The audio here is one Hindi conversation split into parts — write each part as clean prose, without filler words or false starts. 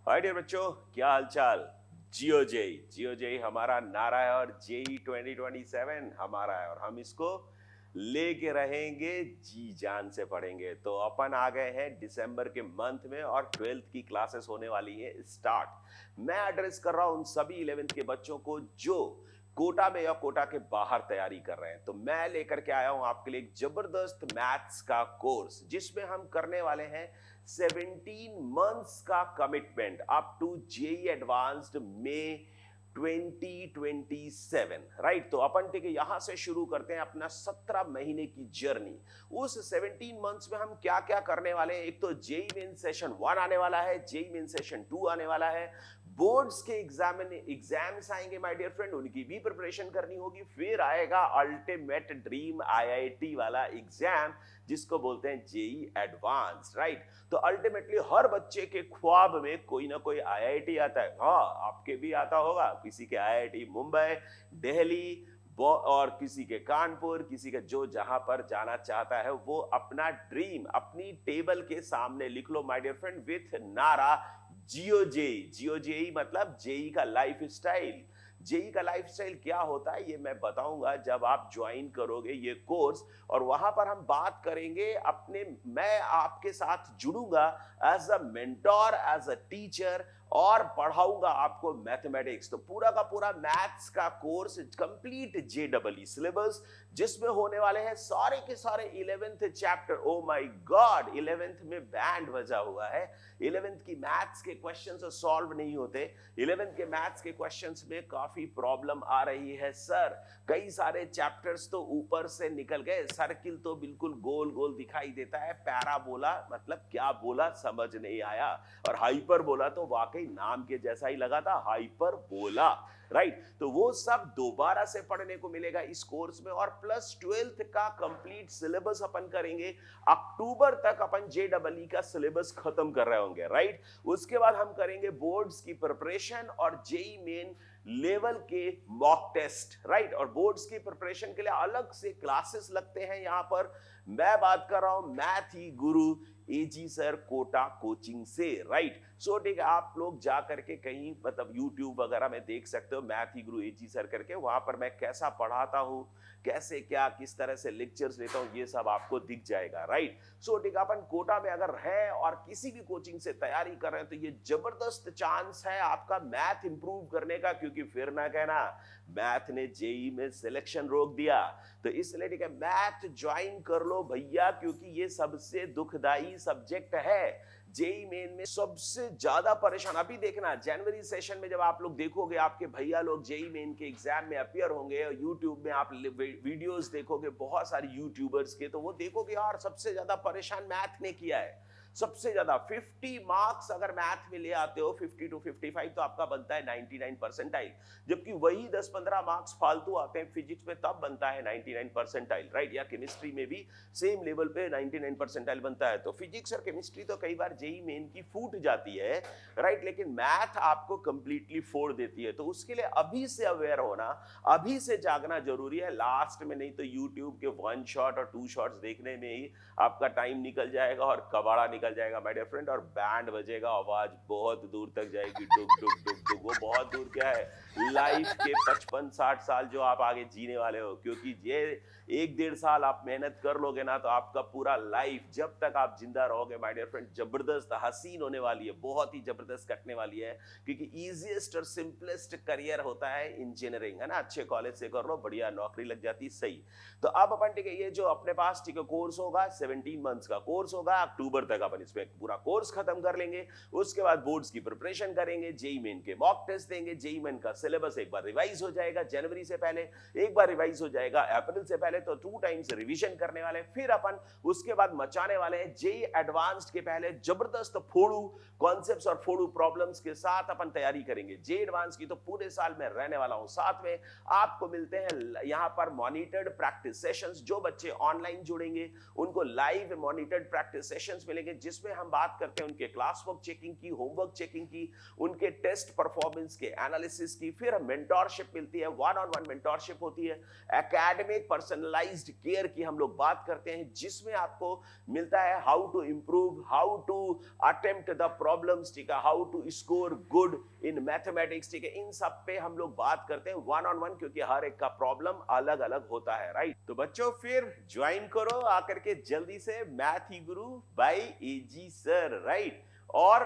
हाय डियर बच्चों, क्या हाल चाल। जियो जेई हमारा नारा है और जेई 2027 हमारा है और हम इसको लेके रहेंगे, जी जान से पढ़ेंगे। तो अपन आ गए हैं दिसंबर के मंथ में और 12th की क्लासेस होने वाली है स्टार्ट। मैं एड्रेस कर रहा हूं उन सभी 11th के बच्चों को जो कोटा में या कोटा के बाहर तैयारी कर रहे हैं। तो मैं लेकर के आया हूं आपके लिए एक जबरदस्त मैथ्स का कोर्स जिसमें हम करने वाले हैं 17 मंथ्स का commitment up to JEE advanced में 2027। राइट, तो अपन ठीक है यहां से शुरू करते हैं अपना 17 महीने की जर्नी। उस 17 मंथ्स में हम क्या क्या करने वाले हैं। एक तो जेई मेन सेशन 1 आने वाला है, जेई मेन सेशन 2 आने वाला है, बोर्ड्स के एग्जाम्स आएंगे माय डियर फ्रेंड, उनकी भी प्रिपरेशन करनी होगी। फिर आएगा अल्टीमेट ड्रीम आईआईटी वाला एग्जाम जिसको बोलते हैं जेई एडवांस। राइट, तो अल्टीमेटली हर बच्चे के ख्वाब में कोई ना कोई आईआईटी आता है। हाँ, आपके भी आता होगा, किसी के आईआईटी मुंबई, दिल्ली और किसी के कानपुर, किसी के जो जहां पर जाना चाहता है वो अपना ड्रीम अपनी टेबल के सामने लिख लो माय डियर फ्रेंड विथ नारा जियो जेई मतलब जेई का लाइफ स्टाइल। जेई का लाइफस्टाइल क्या होता है ये मैं बताऊंगा जब आप ज्वाइन करोगे ये कोर्स। और वहां पर हम बात करेंगे अपने, मैं आपके साथ जुड़ूंगा as a mentor, as a teacher और पढ़ाऊंगा आपको मैथमेटिक्स। तो पूरा का पूरा मैथ्स का कोर्स कंप्लीट जेडबलई सिलेबस जिसमें होने वाले हैं सारे के सारे 11th chapter. Oh my God, 11th में बैंड बजा हुआ है। 11th की मैथ्स के क्वेश्चंस सॉल्व नहीं होते। 11th के मैथ्स के क्वेश्चंस में काफी प्रॉब्लम आ रही है सर। कई सारे चैप्टर्स तो ऊपर से निकल गए, सर्किल तो बिल्कुल गोल गोल दिखाई देता है, पैराबोला मतलब क्या बोला समझ नहीं आया, और हाइपर बोला तो वाकई नाम के जैसा ही लगा था, हाइपर बोला। राइट, तो वो सब दोबारा से पढ़ने को मिलेगा इस कोर्स में। और प्लस 12th का कंप्लीट सिलेबस अपन करेंगे। अक्टूबर तक अपन जेडबलई का सिलेबस खत्म कर रहे होंगे। राइट, उसके बाद हम करेंगे बोर्ड्स की प्रिपरेशन और जेई मेन लेवल के मॉक टेस्ट। राइट, और बोर्ड्स की प्रिपरेशन के लिए अलग से क्लासेस लगते हैं यहाँ पर। मैं बात कर रहा हूं मैथ ही गुरु एजी सर कोटा कोचिंग से। राइट, सो ठीक है, आप लोग जा करके कहीं मतलब यूट्यूब वगैरह में देख सकते हो मैथ ही गुरु एजी सर करके। वहां पर मैं कैसा पढ़ाता हूं, कैसे क्या किस तरह से लेक्चर्स लेता हूं, ये सब आपको दिख जाएगा। राइट, सो ठीक है, अपन कोटा में अगर है और किसी भी कोचिंग से तैयारी कर रहे हैं तो ये जबरदस्त चांस है आपका मैथ इंप्रूव करने का, क्योंकि फिर ना कहना मैथ ने जेई में सिलेक्शन रोक दिया। तो इसलिए ठीक है, मैथ ज्वाइन कर लो भैया, क्योंकि ये सबसे दुखदाई सब्जेक्ट है। जेई मेन में सबसे ज्यादा परेशान अभी देखना, जनवरी सेशन में जब आप लोग देखोगे आपके भैया लोग जेई मेन के एग्जाम में अपियर होंगे और यूट्यूब में आप वीडियोस देखोगे बहुत सारे यूट्यूबर्स के, तो वो देखोगे यार सबसे ज्यादा परेशान मैथ ने किया है। सबसे ज्यादा 50 मार्क्स अगर मैथ में ले आते हो 50 to 55 तो आपका बनता है 99 परसेंटाइल, जबकि वही 10-15 मार्क्स फालतू आते हैं फिजिक्स में तब बनता है 99 परसेंटाइल। राइट, या केमिस्ट्री में भी सेम लेवल पे 99 परसेंटाइल बनता है। तो फिजिक्स और केमिस्ट्री तो कई बार जेई मेन की फूट जाती है। राइट, लेकिन मैथ आपको कंप्लीटली फोड़ देती है। तो उसके लिए अभी से अवेयर होना, अभी से जागना जरूरी है। लास्ट में नहीं तो यूट्यूब के 1 शॉट और 2 शॉट्स देखने में ही आपका टाइम निकल जाएगा और कबाड़ा निकल जाएगा माय डियर फ्रेंड, और बैंड बजेगा, आवाज बहुत दूर तक जाएगी, डुग डुग डुग डुग। वो बहुत दूर क्या है, लाइफ के 55-60 साल जो आप आगे जीने वाले हो, क्योंकि ये 1-1.5 साल आप मेहनत कर लोगे ना तो आपका पूरा लाइफ जब तक आप जिंदा रहोगे माय डियर फ्रेंड जबरदस्त हसीन होने वाली है, बहुत ही जबरदस्त कटने वाली है। क्योंकि इजीएस्ट और सिंपलेस्ट करियर होता है इंजीनियरिंग, है ना। अच्छे कॉलेज से कर लो, बढ़िया नौकरी लग जाती, सही। तो अब अपन ठीक है, ये जो अपने पास ठीक है कोर्स होगा 17 मंथ्स का कोर्स होगा, अक्टूबर तक अपन इसमें पूरा कोर्स खत्म कर लेंगे। उसके बाद बोर्ड्स की प्रिपरेशन करेंगे, जेई मेन के मॉक टेस्ट देंगे, जेई मेन का सिलेबस एक बार रिवाइज हो जाएगा जनवरी से पहले, एक बार रिवाइज हो जाएगा अप्रैल से पहले, तो 2 टाइम्स रिवीजन करने वाले। फिर अपन उसके बाद मचाने वाले हैं जेई एडवांस्ड के पहले जबरदस्त फोड़ू कॉन्सेप्ट्स और फोड़ू प्रॉब्लम्स के साथ अपन तैयारी करेंगे। जेई एडवांस की तो पूरे साल में रहने वाला हूं साथ में। आपको मिलते हैं यहां पर मॉनिटर्ड प्रैक्टिस सेशंस, जो बच्चे ऑनलाइन जुड़ेंगे उनको लाइव मॉनिटर्ड प्रैक्टिस सेशंस मिलेंगे हैं जिसमें हम बात करते हैं उनके क्लास वर्क चेकिंग की, होमवर्क चेकिंग की, उनके टेस्ट परफॉर्मेंस के एनालिसिस की। फिर मेंटोरशिप मिलती है, वन ऑन वन मेंटोरशिप होती है। एकेडमिक पर्सनलाइज्ड केयर की हम लोग बात करते हैं जिसमें आपको मिलता है how to improve, how to attempt the problems, ठीक है, how to score good in mathematics, ठीक है। इन सब पे हम लोग बात करते हैं वन ऑन वन, क्योंकि हर एक का प्रॉब्लम अलग अलग होता है, राइट। तो बच्चों फिर ज्वाइन करो आकर के जल्दी से math he Guru by AG sir, right. और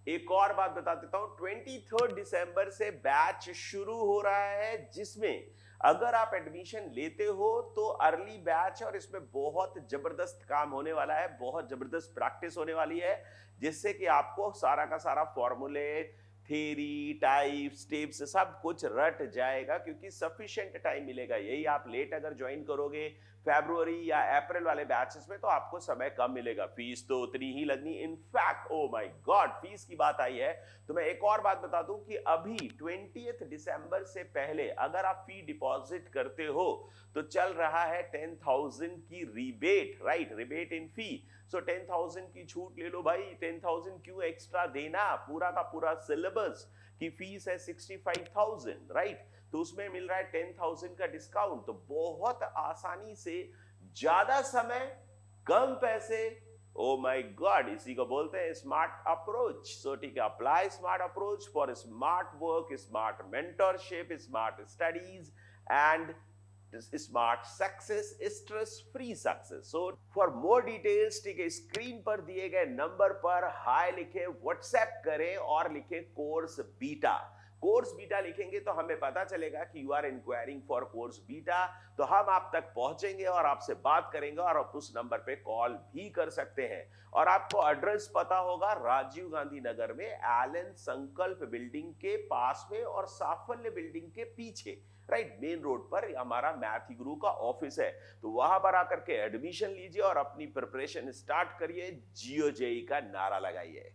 एक और बात बता देता हूं, 23 दिसंबर से बैच शुरू हो रहा है जिसमें अगर आप एडमिशन लेते हो तो अर्ली बैच है और इसमें बहुत जबरदस्त काम होने वाला है, बहुत जबरदस्त प्रैक्टिस होने वाली है, जिससे कि आपको सारा का सारा फॉर्मूले, थ्योरी, टाइप्स, स्टेप्स सब कुछ रट जाएगा, क्योंकि सफिशिएंट टाइम मिलेगा। यही आप लेट अगर ज्वाइन करोगे फरवरी या अप्रैल वाले बैचेस में तो आपको समय कम मिलेगा, फीस तो उतनी ही लगनी। In fact oh my God, fees की बात आई है तो मैं एक और बात बता दूं कि अभी 20 दिसंबर से पहले अगर आप फी डिपॉजिट करते हो तो चल रहा है 10,000 की रिबेट, राइट, रिबेट इन फी। सो 10,000 की छूट ले लो भाई, 10,000 क्यों एक्स्ट्रा देना, पूरा का पूरा सिलेबस की फीस है 65,000, राइट। तो उसमें मिल रहा है 10,000 का डिस्काउंट। तो बहुत आसानी से ज्यादा समय कम पैसे, ओ माय गॉड, इसी को बोलते हैं स्मार्ट अप्रोच। सो ठीक है, apply smart approach for smart work, smart mentorship, smart studies and smart success, stress free success. So for more details, ठीक है, स्क्रीन पर दिए गए नंबर पर हाय लिखे, व्हाट्सएप करें और लिखे कोर्स बीटा। कोर्स बीटा लिखेंगे तो हमें पता चलेगा कि you are inquiring for course बीटा, तो हम आप तक पहुंचेंगे और आपसे बात करेंगे और आप उस नंबर पे कॉल भी कर सकते हैं। और आपको एड्रेस पता होगा, राजीव गांधी नगर में एलन संकल्प बिल्डिंग के पास में और साफल्य बिल्डिंग के पीछे, राइट, मेन रोड पर हमारा मैथ ही गुरु का ऑफिस है। तो वहां पर आकर के एडमिशन लीजिए और अपनी प्रिपरेशन स्टार्ट करिए, जियो जेई का नारा लगाइए।